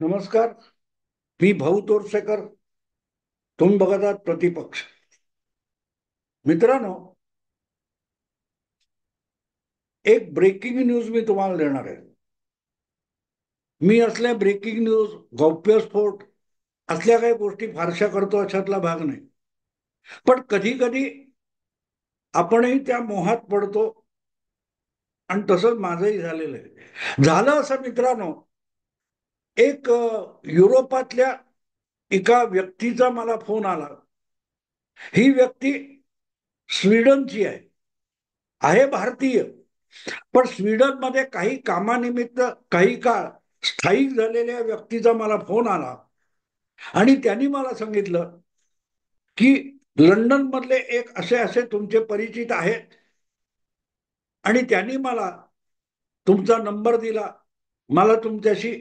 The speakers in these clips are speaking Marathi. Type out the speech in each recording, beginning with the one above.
नमस्कार. मी भाऊ तोरसेकर. तुम्ही बघत आहात प्रतिपक्ष. मित्रांनो, एक ब्रेकिंग न्यूज मी तुम्हाला देणार आहे. मी असल्या ब्रेकिंग न्यूज, गौप्यस्फोट असल्या काही गोष्टी फारशा करतो अशातला भाग नाही. पण कधी कधी आपणही त्या मोहात पडतो आणि तसंच माझंही झालेलं आहे. झालं असं मित्रांनो, एक युरोपातल्या एका व्यक्तीचा मला फोन आला. ही व्यक्ती स्वीडनची आहे भारतीय, पण स्वीडनमध्ये काही कामानिमित्त काही काळ स्थायिक झालेल्या व्यक्तीचा मला फोन आला आणि त्यांनी मला सांगितलं की लंडन मधले एक असे असे तुमचे परिचित आहेत आणि त्यांनी मला तुमचा नंबर दिला. मला तुमच्याशी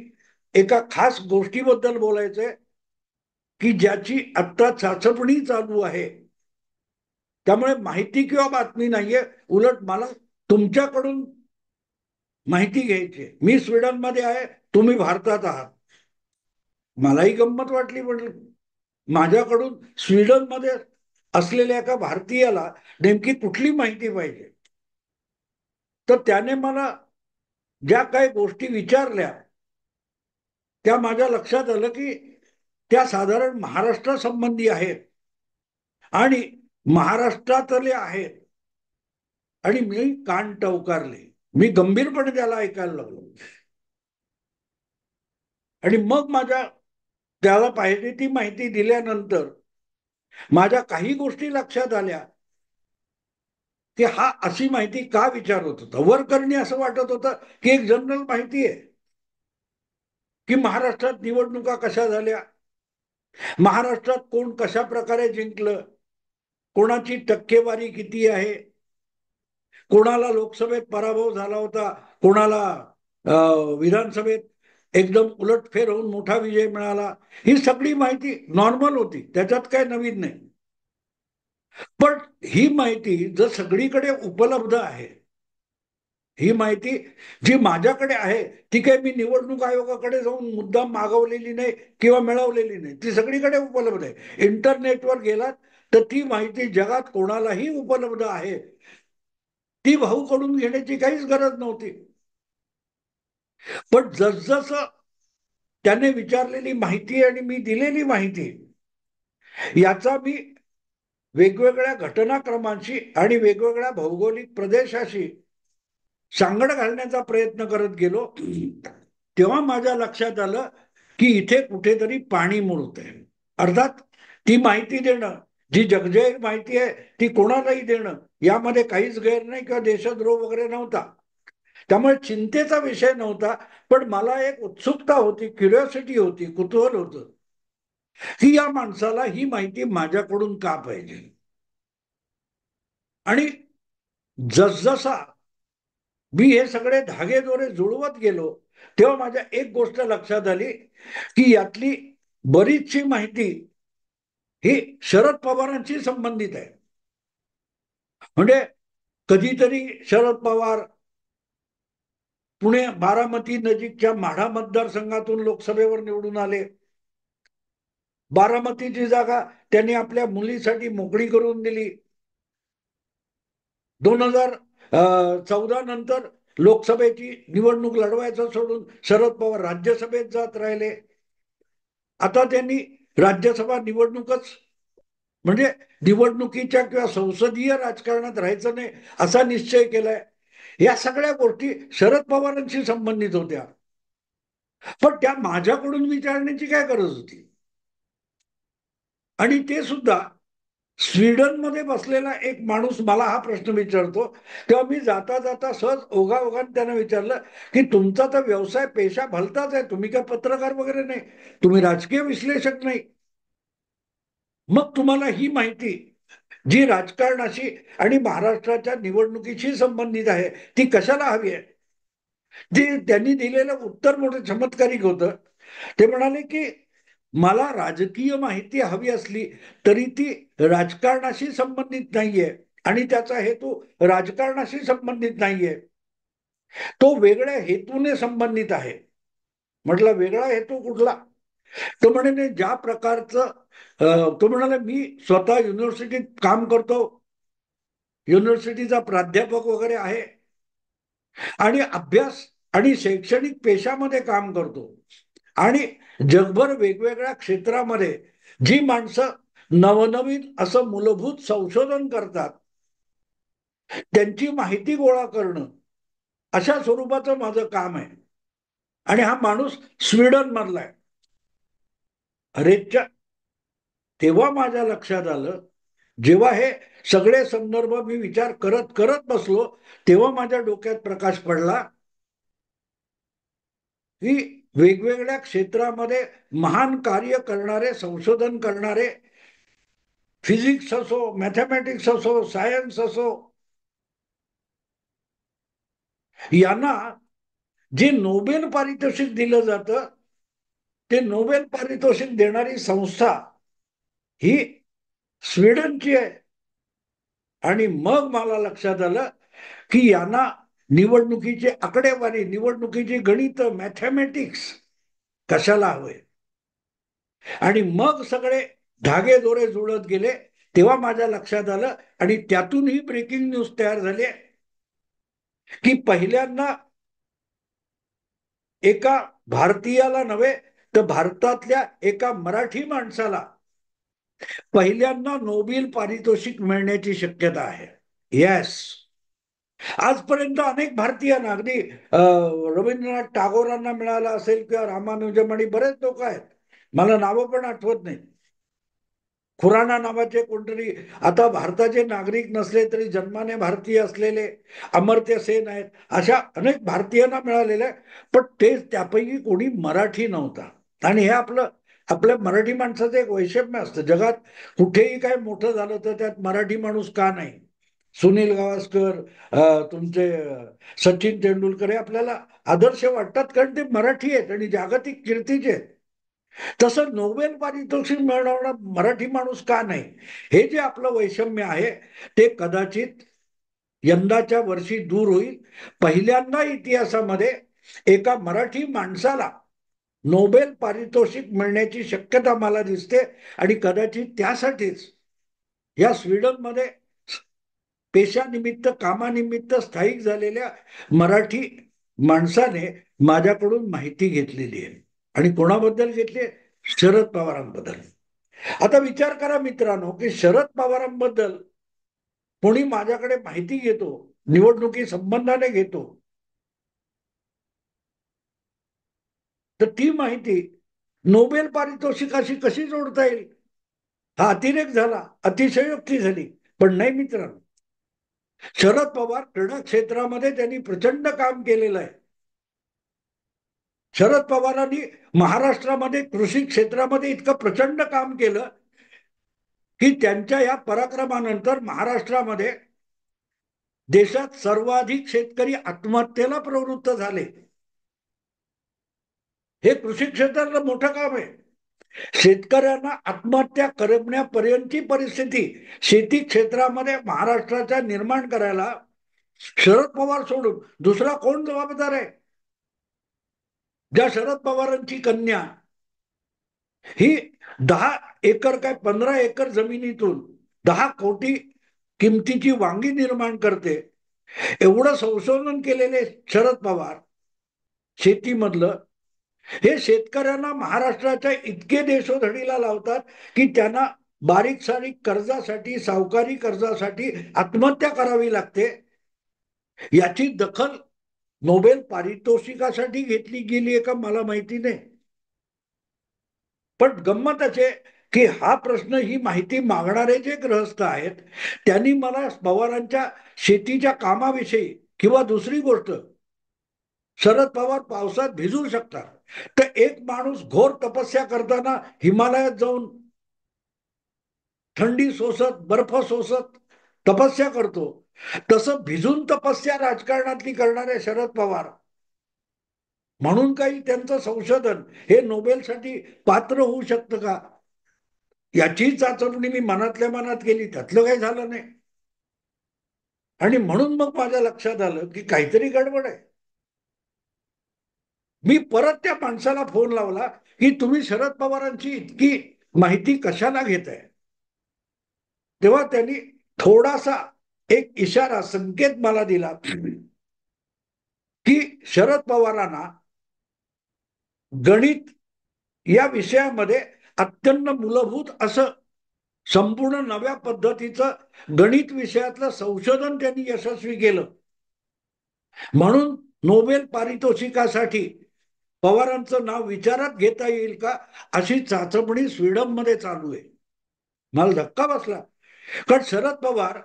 एका खास गोष्टीबद्दल बोलायचंय की ज्याची आत्ता चाचपणी चालू आहे. त्यामुळे माहिती किंवा बातमी नाहीये, उलट मला तुमच्याकडून माहिती घ्यायची. मी स्वीडनमध्ये आहे, तुम्ही भारतात आहात. मलाही गंमत वाटली. म्हटलं माझ्याकडून स्वीडनमध्ये असलेल्या एका भारतीयाला नेमकी कुठली माहिती पाहिजे. तर त्याने मला ज्या काही गोष्टी विचारल्या त्या माझ्या लक्षात आलं की त्या साधारण महाराष्ट्रासंबंधी आहेत आणि महाराष्ट्रातले आहेत. आणि मी कान टवकारले. मी गंभीरपणे त्याला ऐकायला लागलो आणि मग माझ्या त्याला पाहिजे ती माहिती दिल्यानंतर माझ्या काही गोष्टी लक्षात आल्या की हा अशी माहिती का विचारत होता. वरकरणी असं वाटत होतं की एक जनरल माहिती आहे की महाराष्ट्रात निवडणुका कशा झाल्या, महाराष्ट्रात कोण कशा प्रकारे जिंकलं, कोणाची टक्केवारी किती आहे, कोणाला लोकसभेत पराभव झाला होता, कोणाला विधानसभेत एकदम उलटफेर होऊन मोठा विजय मिळाला. ही सगळी माहिती नॉर्मल होती, त्याच्यात काय नवीन नाही. पण ही माहिती जर सगळीकडे उपलब्ध आहे, ही माहिती जी माझ्याकडे आहे ती काही मी निवडणूक आयोगाकडे जाऊन मुद्दाम मागवलेली नाही किंवा मिळवलेली नाही, ती सगळीकडे उपलब्ध आहे. इंटरनेटवर गेलात तर ती माहिती जगात कोणालाही उपलब्ध आहे. ती भाऊकडून घेण्याची काहीच गरज नव्हती. पण जसजसं त्याने विचारलेली माहिती आणि मी दिलेली माहिती याचा मी वेगवेगळ्या घटनाक्रमांशी आणि वेगवेगळ्या भौगोलिक प्रदेशाशी सांगड घालण्याचा प्रयत्न करत गेलो, तेव्हा माझ्या लक्षात आलं की इथे कुठेतरी पाणी मुरतंय. अर्थात ती माहिती देणं, जी जगजाहीर माहिती आहे ती कोणालाही देणं यामध्ये काहीच गैर नाही किंवा देशद्रोह वगैरे नव्हता. त्यामुळे चिंतेचा विषय नव्हता. पण मला एक उत्सुकता होती, क्युरिओसिटी होती, कुतूहल होतं की या माणसाला ही माहिती माझ्याकडून का पाहिजे. आणि जसजसा मी हे सगळे धागेदोरे जुळवत गेलो तेव्हा माझ्या एक गोष्ट लक्षात आली की यातली बरीचशी माहिती ही शरद पवारांशी संबंधित आहे. म्हणजे कधीतरी शरद पवार पुणे बारामती नजीकच्या माढा मतदारसंघातून लोकसभेवर निवडून आले. बारामतीची जागा त्यांनी आपल्या मुलीसाठी मोकळी करून दिली. 2014 नंतर लोकसभेची निवडणूक लढवायचं सोडून शरद पवार राज्यसभेत जात राहिले. आता त्यांनी राज्यसभा निवडणूकच म्हणजे निवडणुकीच्या किंवा संसदीय राजकारणात राहायचं नाही असा निश्चय केलाय. या सगळ्या गोष्टी शरद पवारांशी संबंधित होत्या. पण त्या माझ्याकडून विचारण्याची काय गरज होती. आणि ते सुद्धा स्वीडनमध्ये बसलेला एक माणूस मला हा प्रश्न विचारतो तेव्हा मी जाता जाता सहज ओघाओघाने त्यांना विचारलं की तुमचा तर व्यवसाय पेशा भलताच आहे, तुम्ही काय पत्रकार वगैरे नाही, तुम्ही राजकीय विश्लेषक नाही, मग तुम्हाला ही माहिती जी राजकारणाशी आणि महाराष्ट्राच्या निवडणुकीशी संबंधित आहे ती कशाला हवी आहे. जे त्यांनी दिलेलं उत्तर मोठं चमत्कारिक होतं. ते म्हणाले की मला राजकीय माहिती हवी असली तरी ती राजकारणाशी संबंधित नाहीये आणि त्याचा हेतू राजकारणाशी संबंधित नाहीये, तो वेगळ्या हेतूने संबंधित आहे. म्हटलं वेगळा हेतू कुठला? तो म्हणे ज्या प्रकारचं तो म्हणाला मी स्वतः युनिव्हर्सिटीत काम करतो, युनिव्हर्सिटीचा प्राध्यापक वगैरे आहे आणि अभ्यास आणि शैक्षणिक पेशामध्ये काम करतो आणि जगभर वेगवेगळ्या क्षेत्रामध्ये जी माणसं नवनवीन असं मूलभूत संशोधन करतात त्यांची माहिती गोळा करणं अशा स्वरूपाचं माझं काम आहे. आणि हा माणूस स्वीडन मधला आहे. अरेच्या, तेव्हा माझ्या लक्षात आलं, जेव्हा हे सगळे संदर्भ मी विचार करत करत बसलो तेव्हा माझ्या डोक्यात प्रकाश पडला की वेगवेगळ्या क्षेत्रामध्ये महान कार्य करणारे, संशोधन करणारे, फिजिक्स असो, मॅथमॅटिक्स असो, सायन्स असो, यांना जे नोबेल पारितोषिक दिलं जातं ते नोबेल पारितोषिक देणारी संस्था ही स्वीडनची आहे. आणि मग मला लक्षात आलं की यांना निवडणुकीची आकडेवारी, निवडणुकीची गणित, मॅथमॅटिक्स कशाला हवंय. आणि मग सगळे धागे दोरे जुळत गेले तेव्हा माझ्या लक्षात आलं आणि त्यातून ही ब्रेकिंग न्यूज तयार झाली की पहिल्यांदा एका भारतीयाला नव्हे तर भारतातल्या एका मराठी माणसाला पहिल्यांदा नोबेल पारितोषिक मिळण्याची शक्यता आहे. येस, आजपर्यंत अनेक भारतीयांना, अगदी रवींद्रनाथ टागोरांना मिळाला असेल किंवा रामानुजम आणि बरेच लोक आहेत, मला नावं पण आठवत नाही. खुराना नावाचे कोणतरी, आता भारताचे नागरिक नसले तरी जन्माने भारतीय असलेले अमर्त्य सेन आहेत, अशा अनेक भारतीयांना मिळालेल्या, पण ते त्यापैकी कोणी मराठी नव्हता. आणि हे आपल्या मराठी माणसाचं एक वैषम्य असतं, जगात कुठेही काय मोठं झालं तर त्यात मराठी माणूस का नाही. सुनील गावस्कर, तुमचे सचिन तेंडुलकर हे आपल्याला आदर्श वाटतात कारण ते मराठी आहेत आणि जागतिक कीर्तीचे आहेत. तसं नोबेल पारितोषिक मिळवणारा मराठी माणूस का नाही, हे जे आपलं वैषम्य आहे ते कदाचित यंदाच्या वर्षी दूर होईल. पहिल्यांदा इतिहासामध्ये एका मराठी माणसाला नोबेल पारितोषिक मिळण्याची शक्यता मला दिसते आणि कदाचित त्यासाठीच या स्वीडनमध्ये पेशानिमित्त, कामानिमित्त स्थायिक झालेल्या मराठी माणसाने माझ्याकडून माहिती घेतलेली आहे. आणि कोणाबद्दल घेतली? शरद पवारांबद्दल. आता विचार करा मित्रांनो की शरद पवारांबद्दल कोणी माझ्याकडे माहिती घेतो, निवडणुकी संबंधाने घेतो, तर ती माहिती नोबेल पारितोषिकाशी कशी जोडता येईल? हा अतिरेक झाला, अतिशयोक्ती झाली. पण नाही मित्रांनो, शरद पवार क्रीडा क्षेत्रामध्ये त्यांनी प्रचंड काम केलेलं आहे. शरद पवारांनी महाराष्ट्रामध्ये कृषी क्षेत्रामध्ये इतकं प्रचंड काम केलं की त्यांच्या या पराक्रमानंतर महाराष्ट्रामध्ये देशात सर्वाधिक शेतकरी आत्महत्येला प्रवृत्त झाले. हे कृषी क्षेत्रातलं मोठं काम आहे. शेतकऱ्यांना आत्महत्या करण्यापर्यंतची परिस्थिती शेती क्षेत्रामध्ये महाराष्ट्राच्या निर्माण करायला शरद पवार सोडून दुसरा कोण जबाबदार आहे? ज्या शरद पवारांची कन्या ही 10 एकर काय 15 एकर जमिनीतून 10 कोटी किमतीची वांगी निर्माण करते, एवढं संशोधन केलेले शरद पवार शेतीमधलं, हे शेतकऱ्यांना महाराष्ट्राच्या इतके देशोधडीला लावतात की त्यांना बारीक सारीक कर्जासाठी, सावकारी कर्जासाठी आत्महत्या करावी लागते. याची दखल नोबेल पारितोषिकासाठी घेतली गेली आहे का मला माहिती नाही. पण गंमत असे की हा प्रश्न, ही माहिती मागणारे जे ग्रहस्थ आहेत त्यांनी मला पवारांच्या शेतीच्या कामाविषयी किंवा दुसरी गोष्ट, शरद पवार पावसात भिजू शकतात, तर एक माणूस घोर तपस्या करताना हिमालयात जाऊन थंडी सोसत, बर्फ सोसत तपस्या करतो, तसं भिजून तपस्या राजकारणातली करणारे शरद पवार, म्हणून काही त्यांचं संशोधन हे नोबेलसाठी पात्र होऊ शकतं का? याची चाचपणी मी मनातल्या मनात केली, त्यातलं काही झालं नाही. आणि म्हणून मग माझ्या लक्षात आलं की काहीतरी गडबड आहे. मी परत त्या माणसाला फोन लावला की तुम्ही शरद पवारांची इतकी माहिती कशाला घेताय. तेव्हा त्यांनी थोडासा एक इशारा संकेत मला दिला की शरद पवारांना गणित या विषयामध्ये अत्यंत मूलभूत असं संपूर्ण नव्या पद्धतीचं गणित विषयातलं संशोधन त्यांनी यशस्वी केलं, म्हणून नोबेल पारितोषिकासाठी पवारांचं नाव विचारात घेता येईल का अशी चाचपणी स्वीडनमध्ये चालू आहे. मला धक्का बसला, कारण शरद पवार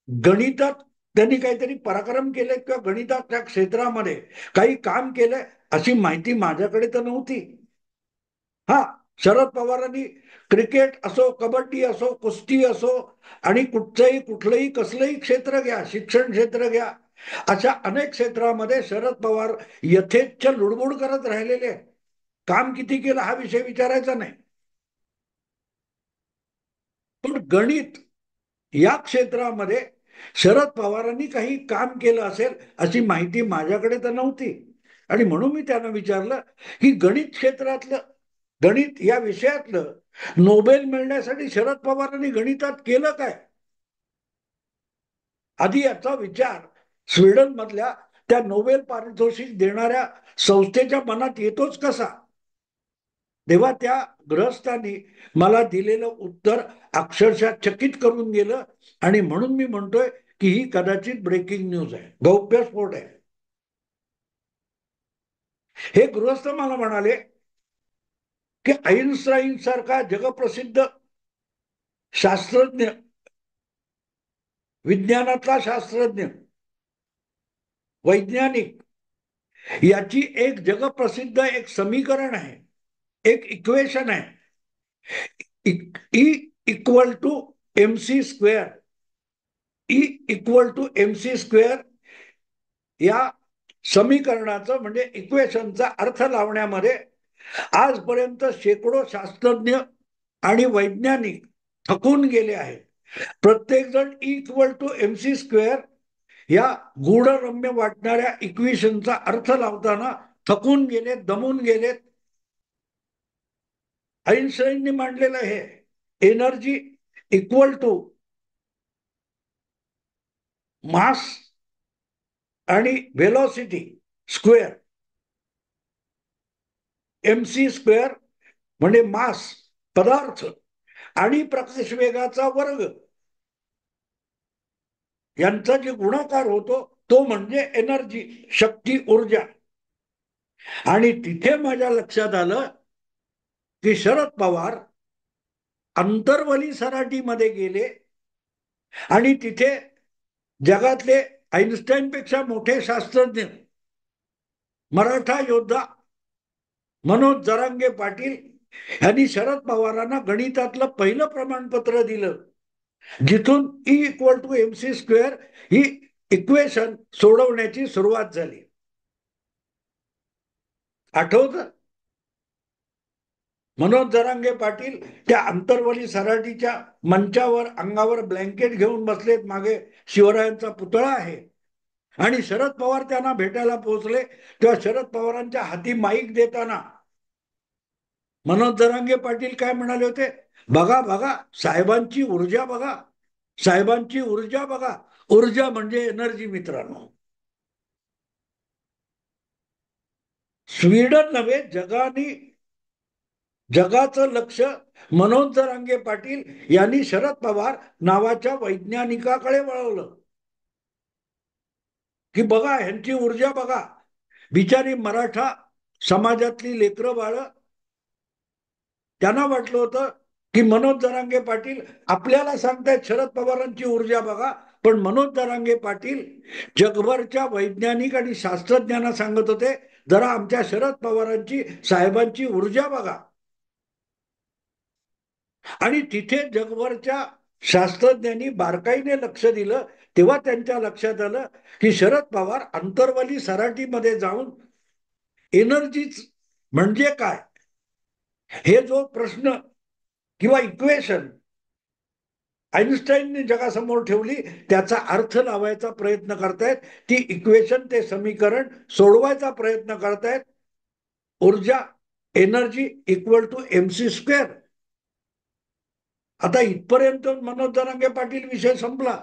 गणितात त्यांनी काहीतरी पराक्रम केले किंवा गणिताच्या क्षेत्रामध्ये काही काम केलंय अशी माहिती माझ्याकडे तर नव्हती. हा, शरद पवारांनी क्रिकेट असो, कबड्डी असो, कुस्ती असो आणि कुठलंही कसलंही क्षेत्र घ्या, शिक्षण क्षेत्र घ्या, अशा अनेक क्षेत्रामध्ये शरद पवार यथेच्छ लुडबुड करत राहिलेले आहेत. काम किती केलं हा विषय विचारायचा नाही, पण गणित या क्षेत्रामध्ये शरद पवारांनी काही काम केलं असेल अशी माहिती माझ्याकडे तर नव्हती. आणि म्हणून मी त्यांना विचारलं की गणित क्षेत्रातलं, गणित या विषयातलं नोबेल मिळण्यासाठी शरद पवारांनी गणितात केलं काय. आधी याचा विचार स्वीडन मधल्या त्या नोबेल पारितोषिक देणाऱ्या संस्थेच्या मनात येतोच कसा. तेव्हा त्या गृहस्थांनी मला दिलेलं उत्तर अक्षरशः चकित करून गेलं. आणि म्हणून मी म्हणतोय की ही कदाचित ब्रेकिंग न्यूज आहे, गौप्यस्फोट आहे. हे गृहस्थ मला म्हणाले की आईन्स्टाईन सारखा जगप्रसिद्ध शास्त्रज्ञ, विज्ञानातला शास्त्रज्ञ, वैज्ञानिक, याची एक जगप्रसिद्ध एक समीकरण आहे, एक इक्वेशन आहे, E equal to M C square. E equal to M C square या समीकरणाचं म्हणजे इक्वेशनचा अर्थ लावण्यामध्ये आजपर्यंत शेकडो शास्त्रज्ञ आणि वैज्ञानिक थकून गेले आहेत. प्रत्येक जण equal to M C square या गूढरम्य वाटणाऱ्या इक्वेशनचा अर्थ लावताना थकून गेलेत, दमून गेलेत. आईन्स्टाईननी मांडलेलं हे एनर्जी इक्वल टू मास आणि velocity square. M C square म्हणजे मास पदार्थ आणि प्रकाश वेगाचा वर्ग यांचा जे गुणाकार होतो तो म्हणजे एनर्जी, शक्ती, ऊर्जा. आणि तिथे माझ्या लक्षात आलं की शरद पवार अंतर्वली सराटीमध्ये गेले आणि तिथे जगातले आईन्स्टाईन पेक्षा मोठे शास्त्रज्ञ, मराठा योद्धा मनोज जरांगे पाटील यांनी शरद पवारांना गणितातलं पहिलं प्रमाणपत्र दिलं, जिथून E equal to M C square ही इक्वेशन सोडवण्याची सुरुवात झाली. आठवतं? मनोज जरांगे पाटील त्या अंतर्वली सराटीच्या मंचावर अंगावर ब्लँकेट घेऊन बसलेत, मागे शिवरायांचा पुतळा आहे, आणि शरद पवार त्यांना भेटायला पोहोचले. तेव्हा शरद पवारांच्या हाती माईक देताना मनोज जरांगे पाटील काय म्हणाले होते, बघा बघा साहेबांची ऊर्जा बघा, साहेबांची ऊर्जा बघा. ऊर्जा म्हणजे एनर्जी मित्रांनो. स्वीडन नव्हे, जगाचं लक्ष मनोज जरांगे पाटील यांनी शरद पवार नावाच्या वैज्ञानिकाकडे वळवलं की बघा ह्यांची ऊर्जा बघा. बिचारी मराठा समाजातली लेकरं बाळ, त्यांना वाटलं होतं की मनोज जरांगे पाटील आपल्याला सांगतायत शरद पवारांची ऊर्जा बघा, पण मनोज जरांगे पाटील जगभरच्या वैज्ञानिक आणि शास्त्रज्ञांना सांगत होते जरा आमच्या शरद पवारांची, साहेबांची ऊर्जा बघा. आणि तिथे जगभरच्या शास्त्रज्ञांनी बारकाईने लक्ष दिलं. तेव्हा त्यांच्या लक्षात आलं की शरद पवार अंतर्वली सराटीमध्ये जाऊन एनर्जीच म्हणजे काय हे जो प्रश्न किंवा इक्वेशन आईन्स्टाईनने जगासमोर ठेवली त्याचा अर्थ लावायचा प्रयत्न करतायत. ती इक्वेशन, ते समीकरण सोडवायचा प्रयत्न करतायत. ऊर्जा energy equal to MC square. आता इथपर्यंत मनोज जरांगे पाटील विषय संपला.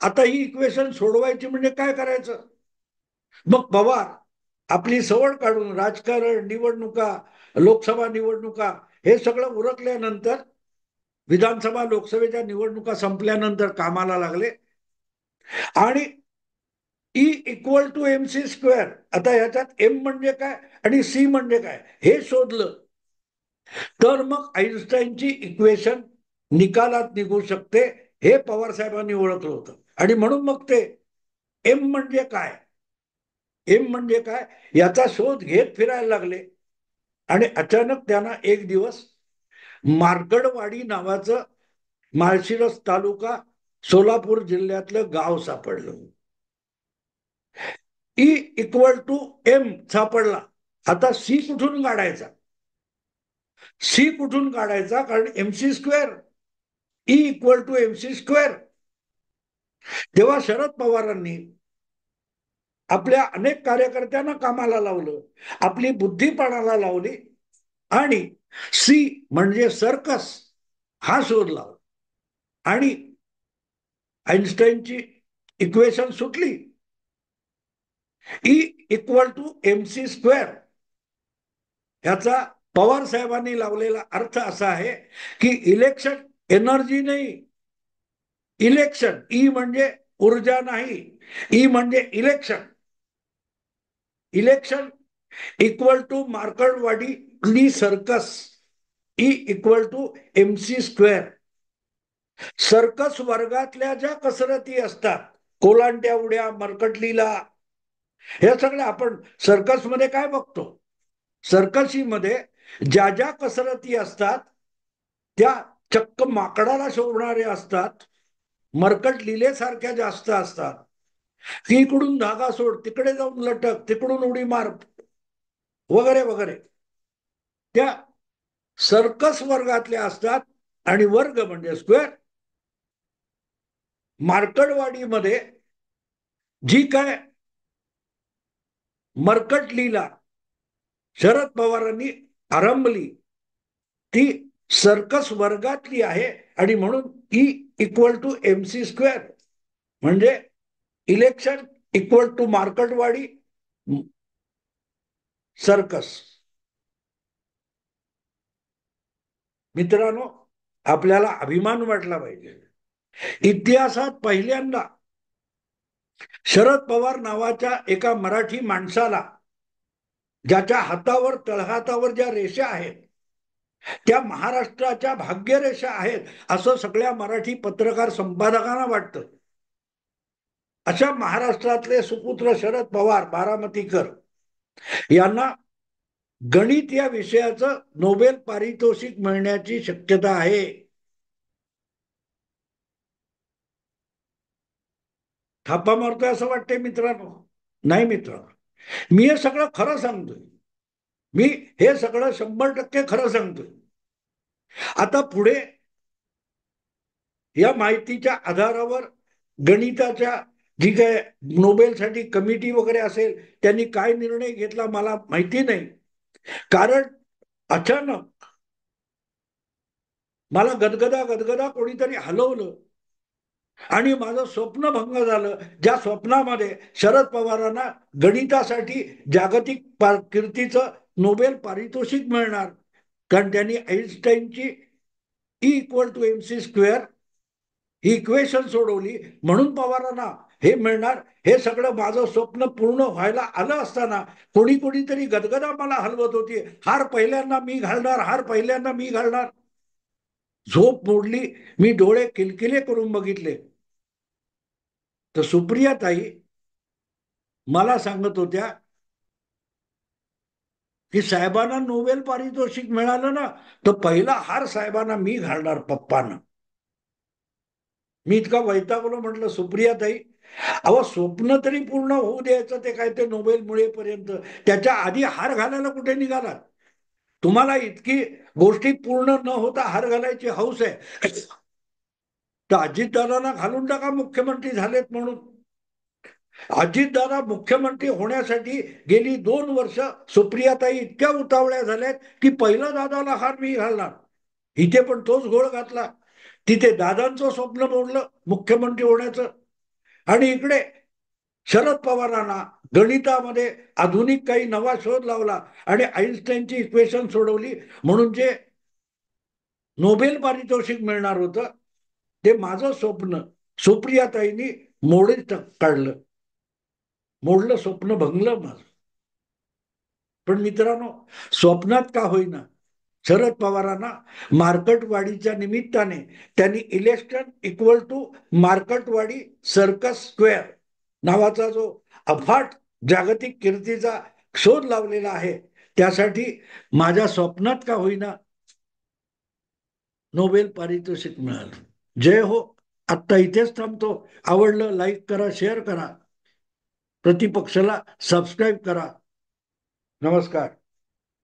आता ही इक्वेशन सोडवायची म्हणजे काय करायचं? मग पवार आपली सवड काढून राजकारण, निवडणुका, लोकसभा निवडणुका हे सगळं उरकल्यानंतर, विधानसभा लोकसभेच्या निवडणुका संपल्यानंतर कामाला लागले आणि E equal to MC square. आता ह्याच्यात M म्हणजे काय आणि C म्हणजे काय हे शोधलं तर मग आईन्स्टाईनची इक्वेशन निकालात निघू शकते हे पवार साहेबांनी ओळखलं होतं. आणि म्हणून मग ते M म्हणजे काय, M म्हणजे काय याचा शोध घेत फिरायला लागले. आणि अचानक त्यांना एक दिवस मार्गडवाडी नावाचं माळशिरस तालुका सोलापूर जिल्ह्यातलं गाव सापडलं. E इक्वल टू M सापडला. आता C कुठून काढायचा? C कुठून काढायचा? कारण MC square, E equal to MC square. तेव्हा शरद पवारांनी आपल्या अनेक कार्यकर्त्यांना कामाला लावलं, आपली बुद्धी पणाला लावली आणि C म्हणजे सर्कस हा शोध लावला आणि आईन्स्टाईनची इक्वेशन सुटली. E equal to MC square. याचा पवार साहेबांनी लावलेला अर्थ असा आहे की इलेक्शन एनर्जी नाही, इलेक्शन ई म्हणजे ऊर्जा नाही, ई म्हणजे election. Election equal to Markadwadi circus, E equal to MC square. Circus वर्गातल्या ज्या कसरती असतात, कोलांट्या उड्या, मरकटलीला, हे सगळं आपण सर्कसमध्ये काय बघतो? सर्कशीमध्ये ज्या ज्या कसरती असतात त्या चक्क माकडाला शोभणारे असतात, मरकट लिलेसारख्या जास्त असतात. इकडून धागा सोड, तिकडे जाऊन लटक, तिकडून उडी मार वगैरे वगैरे, त्या सर्कस वर्गातल्या असतात. आणि वर्ग म्हणजे स्क्वेअर. मार्कडवाडीमध्ये जी काय मरकट लीला शरद पवारांनी आरंभली ती सर्कस वर्गातली आहे आणि म्हणून E equal to MC square म्हणजे election equal to Markadwadi circus. मित्रांनो, आपल्याला अभिमान वाटला पाहिजे. इतिहासात पहिल्यांदा शरद पवार नावाच्या एका मराठी माणसाला, ज्याच्या हातावर तळहातावर ज्या रेषा आहेत त्या महाराष्ट्राच्या भाग्यरेषा आहेत असं सगळ्या मराठी पत्रकार संपादकांना वाटतं. अशा महाराष्ट्रातले सुपुत्र शरद पवार बारामतीकर यांना गणित या विषयाचं नोबेल पारितोषिक मिळण्याची शक्यता आहे. थापा मारतोय असं वाटतंय मित्रांनो? नाही मित्रांनो, मी हे सगळं खरं सांगतोय. मी हे सगळं 100% खरं सांगतोय. आता पुढे या माहितीच्या आधारावर गणिताच्या जी काय नोबेलसाठी कमिटी वगैरे असेल त्यांनी काय निर्णय घेतला मला माहिती नाही. कारण अचानक मला गदगदा गदगदा कोणीतरी हलवलं आणि माझं स्वप्न भंग झालं. ज्या स्वप्नामध्ये शरद पवारांना गणितासाठी जागतिक कीर्तीचं नोबेल पारितोषिक मिळणार, कारण त्यांनी आईन्स्टाईनची E equal to MC square ही इक्वेशन सोडवली म्हणून पवारांना हे मिळणार. हे सगळं माझं स्वप्न पूर्ण व्हायला आलं असताना कोणीतरी गदगदा मला हलवत होती. हार पहिल्यांदा मी घालणार, हार पहिल्यांदा मी घालणार. झोप मोडली, मी डोळे किलकिले करून बघितले तर सुप्रिया ताई मला सांगत होत्या की साहेबांना नोबेल पारितोषिक मिळालं ना तर पहिला हार साहेबांना मी घालणार पप्पांना. मी इतका वैतागलो, म्हटलं सुप्रिया ताई अहो स्वप्न तरी पूर्ण होऊ द्यायचं, ते काय ते नोबेल मिळेपर्यंत, त्याच्या आधी हार घालायला कुठे निघालात? तुम्हाला इतकी गोष्टी पूर्ण न होता हार घालायची हौस आहे तर अजितदादांना घालून टाका मुख्यमंत्री झालेत म्हणून. अजितदादा मुख्यमंत्री होण्यासाठी गेली 2 वर्ष सुप्रियाताई इतक्या उतावळ्या झाल्यात की पहिलं दादाला हार मी घालणार. इथे पण तोच घोळ घातला. तिथे दादांचं स्वप्न मोडलं मुख्यमंत्री होण्याचं, आणि इकडे शरद पवारांना गणितामध्ये आधुनिक काही नवा शोध लावला आणि आईन्स्टाईनची इक्वेशन सोडवली म्हणून जे नोबेल पारितोषिक मिळणार होतं ते माझं स्वप्न सुप्रियाताईंनी मोडीत काढलं, मोडलं, स्वप्न भंगलं माझं. पण मित्रांनो, स्वप्नात का होईना शरद पवारांना मार्कटवाडीच्या निमित्ताने त्यांनी election equal to Markadwadi circus square नावाचा जो अफाट जागतिक कीर्तीचा शोध लावलेला आहे, त्यासाठी माझ्या स्वप्नात का होईना नोबेल पारितोषिक मिळालं. जय हो. आत्ता इथेच थांबतो. आवडलं लाईक करा, शेअर करा, प्रतिपक्षाला सबस्क्राईब करा. नमस्कार.